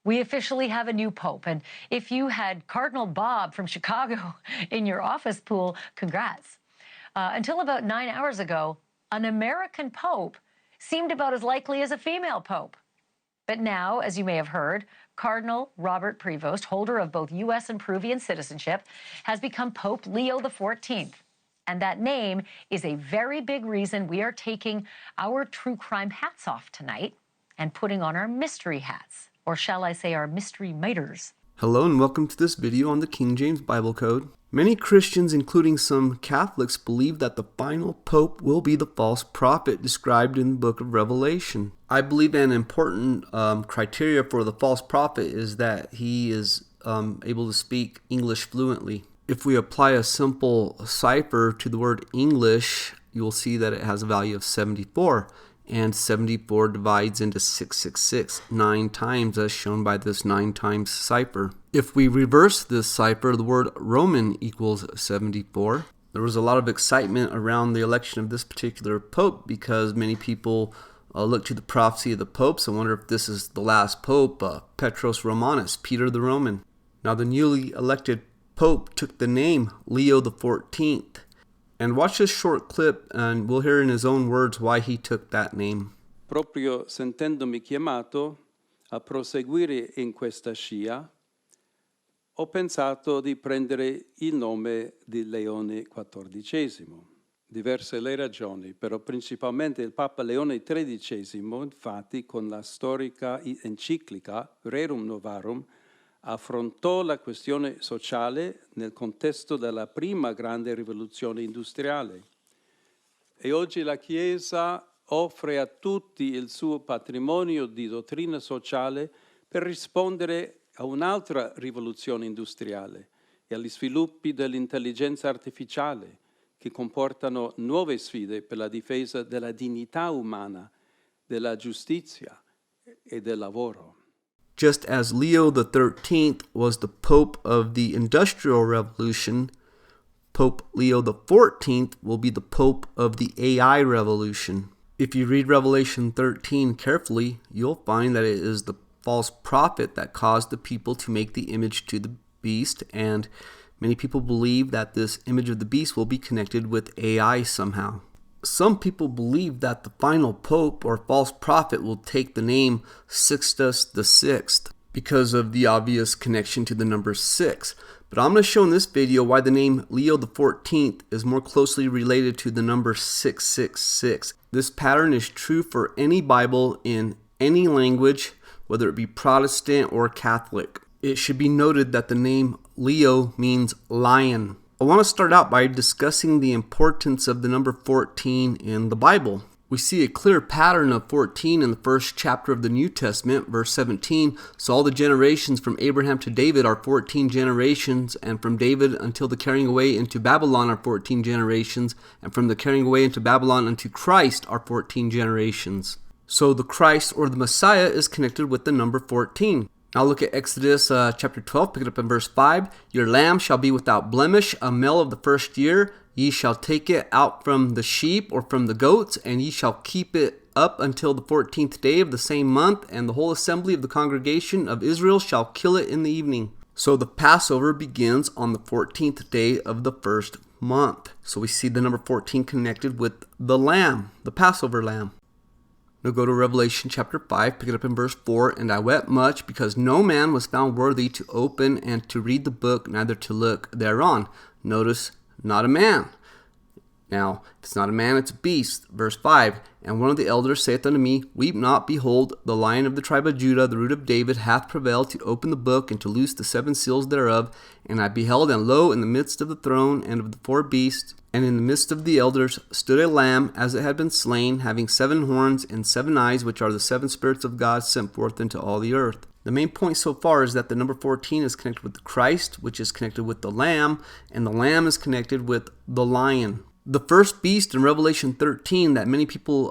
We officially have a new pope. And if you had Cardinal Bob from Chicago in your office pool, congrats. Until about 9 hours ago, an American pope seemed about as likely as a female pope. But now, as you may have heard, Cardinal Robert Prevost, holder of both U.S. and Peruvian citizenship, has become Pope Leo XIV. And that name is a very big reason we are taking our true crime hats off tonight and putting on our mystery hats, or shall I say our mystery miters. Hello and welcome to this video on the King James Bible Code. Many Christians, including some Catholics, believe that the final pope will be the false prophet described in the book of Revelation. I believe an important criteria for the false prophet is that he is able to speak English fluently. If we apply a simple cipher to the word English, you will see that it has a value of 74. And 74 divides into 666 9 times, as shown by this 9 times cipher. If we reverse this cipher, the word Roman equals 74. There was a lot of excitement around the election of this particular pope because many people look to the prophecy of the popes and wonder if this is the last pope, Petros Romanus, Peter the Roman. Now the newly elected pope took the name Leo XIV. And watch this short clip and we'll hear in his own words why he took that name. Proprio sentendomi chiamato a proseguire in questa scia, ho pensato di prendere il nome di Leone XIV. Diverse le ragioni, però principalmente il Papa Leone XIII, infatti, con la storica enciclica Rerum Novarum, affrontò la questione sociale nel contesto della prima grande rivoluzione industriale. E oggi la Chiesa offre a tutti il suo patrimonio di dottrina sociale per rispondere a un'altra rivoluzione industriale e agli sviluppi dell'intelligenza artificiale che comportano nuove sfide per la difesa della dignità umana, della giustizia e del lavoro. Just as Leo XIII was the Pope of the Industrial Revolution, Pope Leo XIV will be the Pope of the AI Revolution. If you read Revelation 13 carefully, you'll find that it is the false prophet that caused the people to make the image to the beast, and many people believe that this image of the beast will be connected with AI somehow. Some people believe that the final pope or false prophet will take the name Sixtus VI because of the obvious connection to the number 6. But I'm going to show in this video why the name Leo XIV is more closely related to the number 666. This pattern is true for any Bible in any language, whether it be Protestant or Catholic. It should be noted that the name Leo means lion. I want to start out by discussing the importance of the number 14 in the Bible. We see a clear pattern of 14 in the first chapter of the New Testament, verse 17. So all the generations from Abraham to David are 14 generations, and from David until the carrying away into Babylon are 14 generations, and from the carrying away into Babylon unto Christ are 14 generations. So the Christ or the Messiah is connected with the number 14. Now look at Exodus chapter 12, pick it up in verse 5. Your lamb shall be without blemish, a male of the first year. Ye shall take it out from the sheep or from the goats, and ye shall keep it up until the 14th day of the same month, and the whole assembly of the congregation of Israel shall kill it in the evening. So the Passover begins on the 14th day of the first month. So we see the number 14 connected with the lamb, the Passover lamb. Now go to Revelation chapter 5, pick it up in verse 4. And I wept much, because no man was found worthy to open and to read the book, neither to look thereon. Notice, not a man. Now, if it's not a man, it's a beast. Verse 5, and one of the elders saith unto me, Weep not, behold, the Lion of the tribe of Judah, the root of David, hath prevailed to open the book and to loose the 7 seals thereof. And I beheld, and lo, in the midst of the throne and of the 4 beasts, and in the midst of the elders, stood a lamb, as it had been slain, having 7 horns and 7 eyes, which are the 7 spirits of God sent forth into all the earth. The main point so far is that the number 14 is connected with the Christ, which is connected with the lamb, and the lamb is connected with the lion. The first beast in Revelation 13 that many people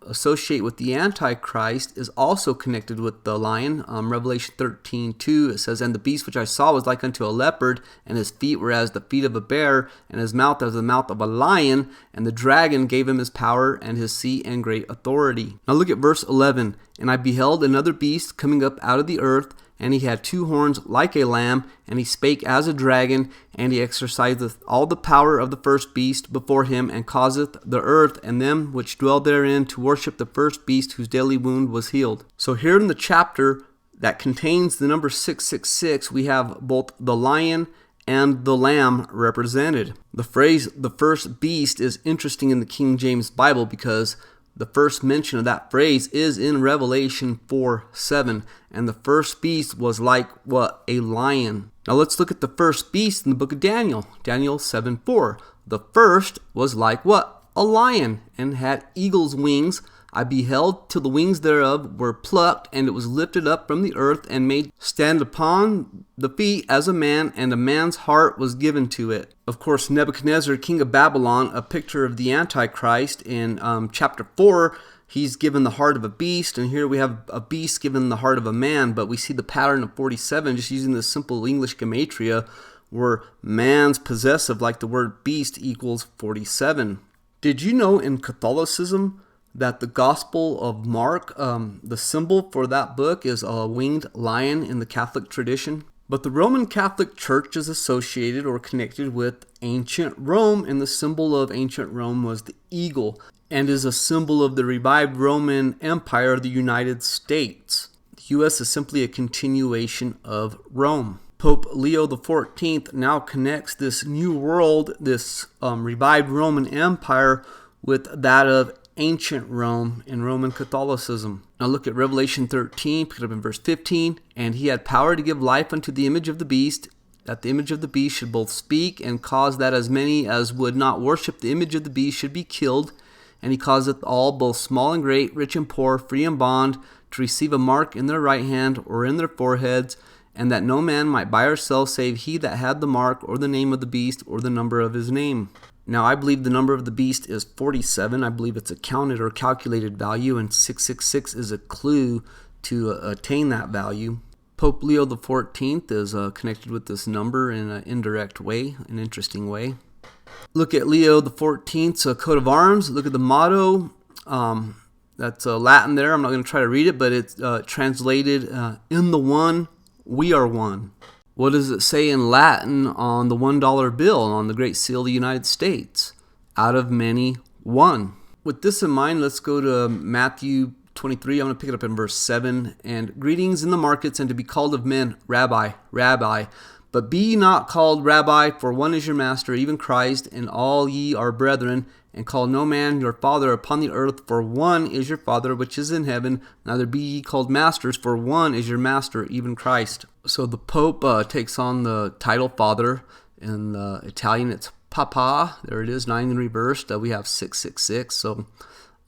associate with the Antichrist is also connected with the lion. Revelation 13:2, it says, And the beast which I saw was like unto a leopard, and his feet were as the feet of a bear, and his mouth as the mouth of a lion, and the dragon gave him his power and his seat and great authority. Now look at verse 11. And I beheld another beast coming up out of the earth, and he had 2 horns like a lamb, and he spake as a dragon, and he exerciseth all the power of the first beast before him, and causeth the earth and them which dwell therein to worship the first beast whose deadly wound was healed. So here in the chapter that contains the number 666, we have both the lion and the lamb represented. The phrase, the first beast, is interesting in the King James Bible because the first mention of that phrase is in Revelation 4:7, and the first beast was like what? A lion. Now let's look at the first beast in the book of Daniel, Daniel 7:4. The first was like what? A lion, and had eagle's wings. I beheld till the wings thereof were plucked, and it was lifted up from the earth, and made stand upon the feet as a man, and a man's heart was given to it. Of course, Nebuchadnezzar, king of Babylon, a picture of the Antichrist. In chapter 4, he's given the heart of a beast, and here we have a beast given the heart of a man, but we see the pattern of 47, just using the simple English gematria, where man's possessive, like the word beast, equals 47. Did you know in Catholicism that the Gospel of Mark, the symbol for that book is a winged lion in the Catholic tradition? But the Roman Catholic Church is associated or connected with ancient Rome, and the symbol of ancient Rome was the eagle, and is a symbol of the revived Roman Empire of the United States. The U.S. is simply a continuation of Rome. Pope Leo XIV now connects this new world, this revived Roman Empire, with that of ancient Rome in Roman Catholicism. Now look at Revelation 13, pick it up in verse 15. And he had power to give life unto the image of the beast, that the image of the beast should both speak, and cause that as many as would not worship the image of the beast should be killed. And he causeth all, both small and great, rich and poor, free and bond, to receive a mark in their right hand or in their foreheads, and that no man might buy or sell save he that had the mark, or the name of the beast, or the number of his name. Now, I believe the number of the beast is 47. I believe it's a counted or calculated value, and 666 is a clue to attain that value. Pope Leo XIV is connected with this number in an indirect way, an interesting way. Look at Leo XIV's coat of arms. Look at the motto. That's Latin there. I'm not going to try to read it, but it's translated, in the one, we are one. What does it say in Latin on the $1 bill on the Great Seal of the United States? Out of many, one. With this in mind, let's go to Matthew 23. I'm going to pick it up in verse 7. And greetings in the markets, and to be called of men, Rabbi, Rabbi. But be ye not called Rabbi, for one is your master, even Christ, and all ye are brethren. And call no man your father upon the earth, for one is your Father which is in heaven. Neither be ye called masters, for one is your master, even Christ. So the Pope takes on the title Father. In Italian, it's Papa. There it is, 9 in reverse. We have 666. So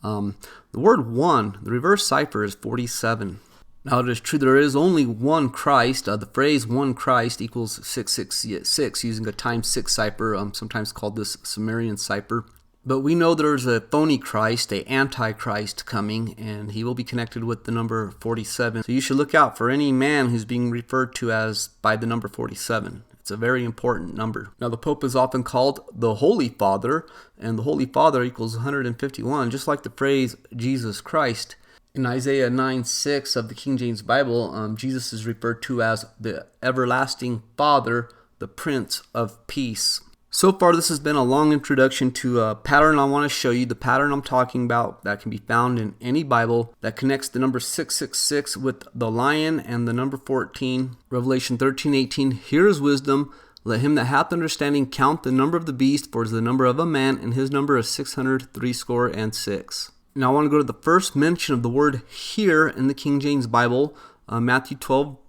the word one, the reverse cipher is 47. Now it is true there is only one Christ. The phrase one Christ equals 666 using a times 6 cipher, sometimes called this Sumerian cipher. But we know there's a phony Christ, a antichrist coming, and he will be connected with the number 47. So you should look out for any man who's being referred to as by the number 47. It's a very important number. Now the Pope is often called the Holy Father, and the Holy Father equals 151, just like the phrase Jesus Christ. In Isaiah 9:6 of the King James Bible, Jesus is referred to as the everlasting Father, the Prince of Peace. So far, this has been a long introduction to a pattern I want to show you. The pattern I'm talking about that can be found in any Bible that connects the number 666 with the lion and the number 14. Revelation 13:18, here is wisdom. Let him that hath understanding count the number of the beast, for it is the number of a man, and his number is 666. Now I want to go to the first mention of the word here in the King James Bible, Matthew 12.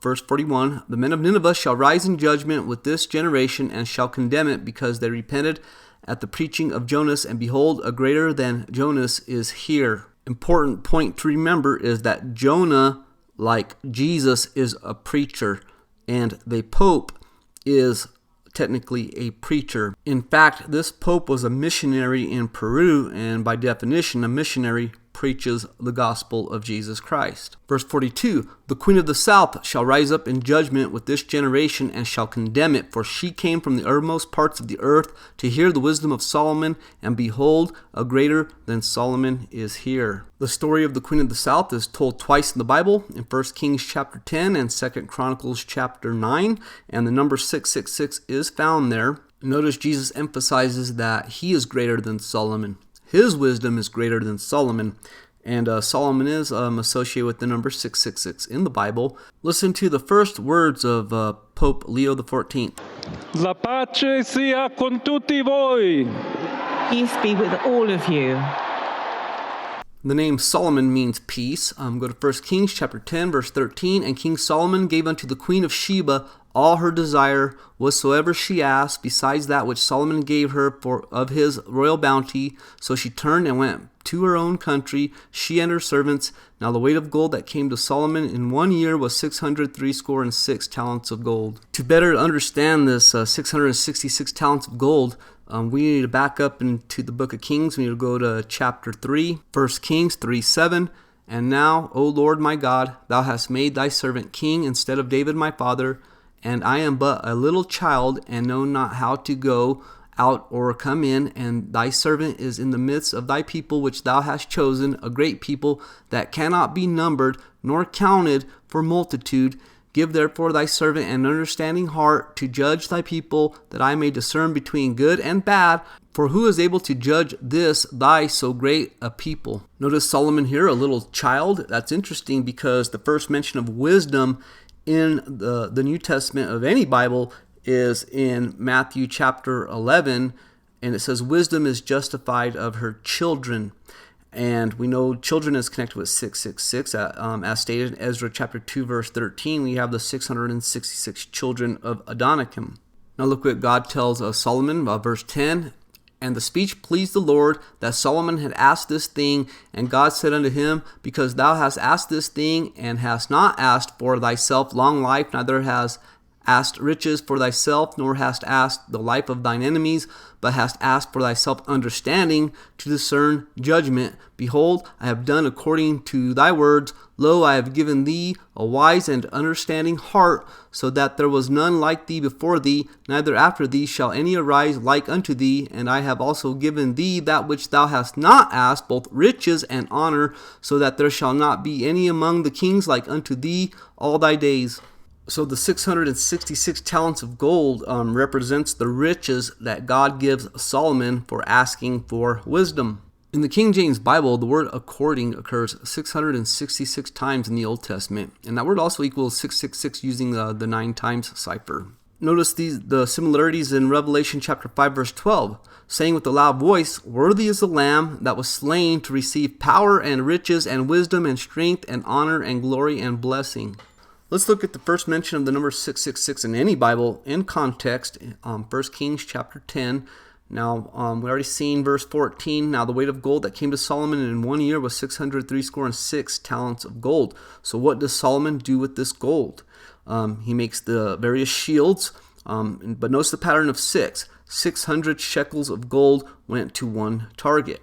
Verse 41, the men of Nineveh shall rise in judgment with this generation, and shall condemn it, because they repented at the preaching of Jonas, and behold, a greater than Jonas is here. Important point to remember is that Jonah, like Jesus, is a preacher, and the Pope is technically a preacher. In fact, this Pope was a missionary in Peru, and by definition, a missionary preaches the gospel of Jesus Christ. Verse 42, the queen of the south shall rise up in judgment with this generation and shall condemn it, for she came from the uttermost parts of the earth to hear the wisdom of Solomon, and behold, a greater than Solomon is here. The story of the queen of the south is told twice in the Bible, in 1 Kings chapter 10 and 2 Chronicles chapter 9, and the number 666 is found there. Notice Jesus emphasizes that he is greater than Solomon. His wisdom is greater than Solomon. And Solomon is associated with the number 666 in the Bible. Listen to the first words of Pope Leo XIV. La pace sia con tutti voi. Peace be with all of you. The name Solomon means peace. Go to 1 Kings chapter 10, verse 13. And King Solomon gave unto the queen of Sheba all her desire, whatsoever she asked, besides that which Solomon gave her of his royal bounty. So she turned and went to her own country, she and her servants. Now the weight of gold that came to Solomon in 1 year was 666 talents of gold. To better understand this 666 talents of gold, we need to back up into the book of Kings. We need to go to chapter 3, 1 Kings 3:7. And now, O Lord my God, thou hast made thy servant king instead of David my father, and I am but a little child, and know not how to go out or come in, and thy servant is in the midst of thy people which thou hast chosen, a great people that cannot be numbered nor counted for multitude. Give therefore thy servant an understanding heart to judge thy people, that I may discern between good and bad. For who is able to judge this thy so great a people? Notice Solomon here, a little child. That's interesting because the first mention of wisdom in the New Testament of any Bible is in Matthew chapter 11, and it says wisdom is justified of her children. And we know children is connected with 666. As stated in Ezra chapter 2, verse 13, we have the 666 children of Adonikim. Now look what God tells Solomon, verse 10. And the speech pleased the Lord, that Solomon had asked this thing. And God said unto him, because thou hast asked this thing, and hast not asked for thyself long life, neither hast asked riches for thyself, nor hast asked the life of thine enemies, but hast asked for thyself understanding to discern judgment. Behold, I have done according to thy words. Lo, I have given thee a wise and understanding heart, so that there was none like thee before thee, neither after thee shall any arise like unto thee. And I have also given thee that which thou hast not asked, both riches and honor, so that there shall not be any among the kings like unto thee all thy days. So the 666 talents of gold represents the riches that God gives Solomon for asking for wisdom. In the King James Bible, the word according occurs 666 times in the Old Testament, and that word also equals 666 using the 9 times cipher. Notice the similarities in Revelation chapter 5, verse 12, saying with a loud voice, worthy is the Lamb that was slain to receive power and riches and wisdom and strength and honor and glory and blessing. Let's look at the first mention of the number 666 in any Bible in context, 1 Kings chapter 10. Now, we already seen verse 14. Now, the weight of gold that came to Solomon in 1 year was 666 talents of gold. So what does Solomon do with this gold? He makes the various shields, but notice the pattern of 6. 600 shekels of gold went to one target.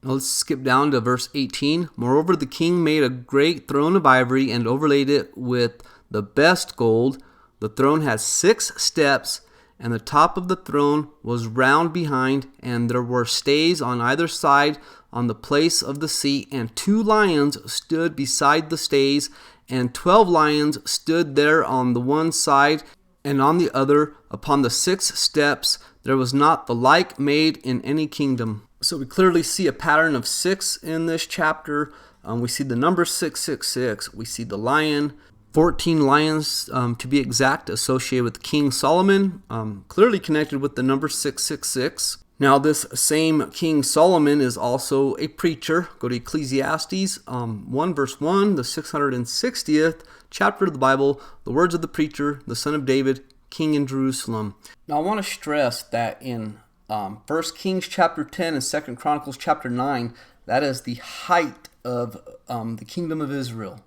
Now let's skip down to verse 18. Moreover, the king made a great throne of ivory and overlaid it with the best gold. The throne had 6 steps, and the top of the throne was round behind, and there were stays on either side on the place of the seat, and 2 lions stood beside the stays, and 12 lions stood there on the one side and on the other. Upon the 6 steps there was not the like made in any kingdom. So we clearly see a pattern of 6 in this chapter. We see the number 666. We see the lion, 14 lions to be exact, associated with King Solomon, clearly connected with the number 666. Now this same King Solomon is also a preacher. Go to Ecclesiastes 1 verse 1, the 660th chapter of the Bible, the words of the preacher, the son of David, king in Jerusalem. Now I want to stress that in 1 Kings chapter 10 and 2 Chronicles chapter 9, that is the height of the kingdom of Israel,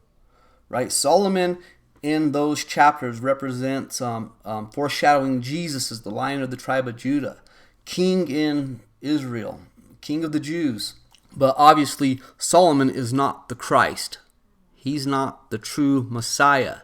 right? Solomon in those chapters represents foreshadowing Jesus as the Lion of the tribe of Judah, king in Israel, king of the Jews. But obviously, Solomon is not the Christ. He's not the true Messiah.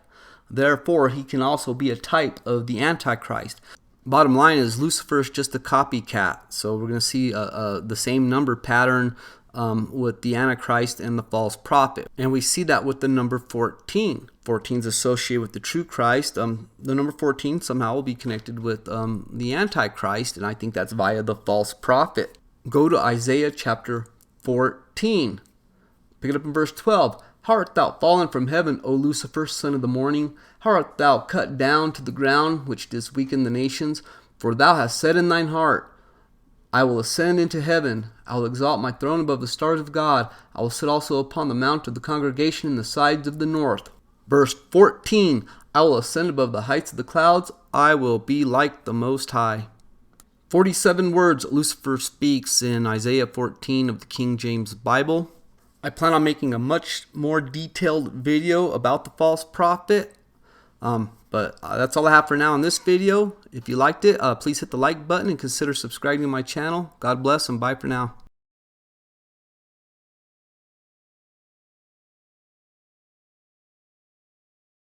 Therefore, he can also be a type of the Antichrist. Bottom line is Lucifer is just a copycat. So we're going to see the same number pattern with the Antichrist and the false prophet. And we see that with the number 14. 14 is associated with the true Christ. The number 14 somehow will be connected with the Antichrist, and I think that's via the false prophet. Go to Isaiah chapter 14. Pick it up in verse 12. How art thou fallen from heaven, O Lucifer, son of the morning? How art thou cut down to the ground, which didst weaken the nations? For thou hast said in thine heart, I will ascend into heaven. I will exalt my throne above the stars of God. I will sit also upon the mount of the congregation in the sides of the north. Verse 14. I will ascend above the heights of the clouds. I will be like the Most High. 47 words Lucifer speaks in Isaiah 14 of the King James Bible. I plan on making a much more detailed video about the false prophet. But that's all I have for now in this video. If you liked it, please hit the like button and consider subscribing to my channel. God bless and bye for now.